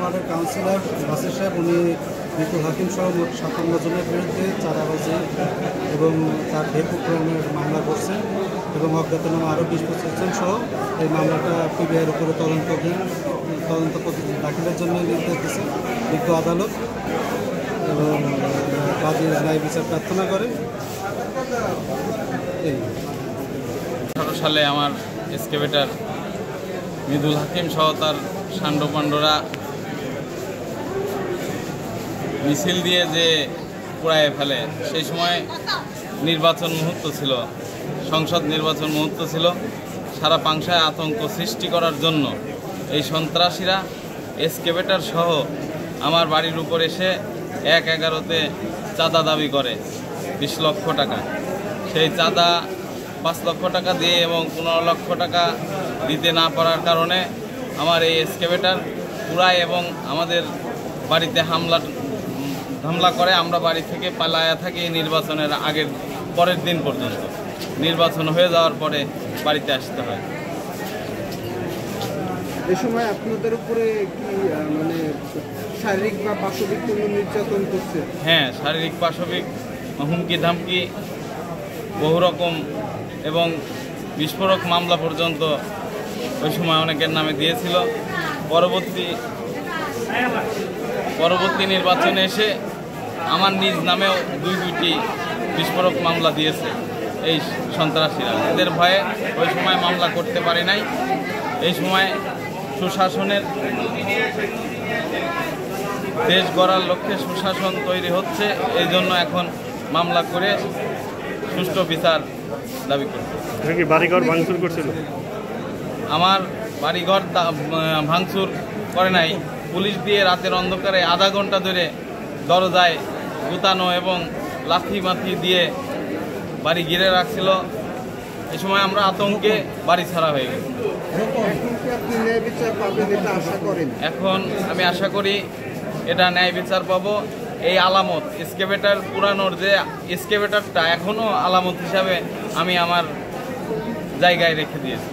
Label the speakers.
Speaker 1: ওয়ার্ডের কাউন্সিলর বাসির সাহেব উনি মৃত্যুল হাকিম সহ মোট ৫৭ জনের বিরুদ্ধে চাঁদাবাজি এবং তার বেকুকরণের মামলা করছেন এবং অজ্ঞাতনামা আরও ২০-২৫ জন সহ এই মামলাটা পিবিআইয়ের উপরে তদন্ত দাখিলের জন্য নির্দেশ দিয়েছে বিজ্ঞ আদালত এবং বাদী ন্যায় বিচার প্রার্থনা করে। এই
Speaker 2: ১৮ সালে আমার এক্সকেভেটর মৃদুল হাকিম সহ তার সান্ডপাণ্ডরা মিছিল দিয়ে যে পুড়ায় ফেলে, সেই সময় নির্বাচন মুহূর্ত ছিল, সংসদ নির্বাচন মুহূর্ত ছিল। সারা পাংশায় আতঙ্ক সৃষ্টি করার জন্য এই সন্ত্রাসীরা এক্সকেভেটর সহ আমার বাড়ির উপর এসে ১/১১-তে চাঁদা দাবি করে ২০ লক্ষ টাকা। সেই চাঁদা ৫ লক্ষ টাকা দিয়ে এবং ১৫ লক্ষ টাকা দিতে না পারার কারণে আমার এই এক্সকেভেটর পুরায় এবং আমাদের বাড়িতে হামলা করে। আমরা বাড়ি থেকে পালায়া থাকি নির্বাচনের আগের পরের দিন পর্যন্ত। নির্বাচন হয়ে যাওয়ার পরে বাড়িতে আসতে হয়।
Speaker 3: এ সময় আপনাদের উপরে কি মানে শারীরিক বা পাশবিক কোনো নির্যাতন করছে?
Speaker 2: হ্যাঁ, শারীরিক পাশবিক হুমকি ধামকি বহু রকম এবং বিস্ফোরক মামলা পর্যন্ত ওই সময় অনেকের নামে দিয়েছিল। পরবর্তী নির্বাচনে এসে আমার নিজ নামেও দুইটি বিস্ফোরক মামলা দিয়েছে এই সন্ত্রাসীরা। এদের ভয়ে ওই সময় মামলা করতে পারে নাই। এই সময় সুশাসনের দেশ গড়ার লক্ষ্যে সুশাসন তৈরি হচ্ছে, এই জন্য এখন মামলা করে সুষ্ঠু বিচার দাবি করছে।
Speaker 4: বাড়িঘর ভাঙচুর করছিল?
Speaker 2: আমার বাড়িঘর ভাঙচুর করে নাই, পুলিশ দিয়ে রাতের অন্ধকারে আধা ঘন্টা ধরে দরজায় গুতানো এবং লাথি মাথি দিয়ে বাড়ি ঘিরে রাখছিল। এই সময় আমরা আতঙ্কে বাড়ি ছাড়া হয়ে গেছি। এখন আমি আশা করি এটা ন্যায় বিচার পাবো। এই আলামত এক্সকেভেটর পুরানোর যে এক্সকেভেটরটা এখনও আলামত হিসাবে আমি আমার জায়গায় রেখে দিয়েছি।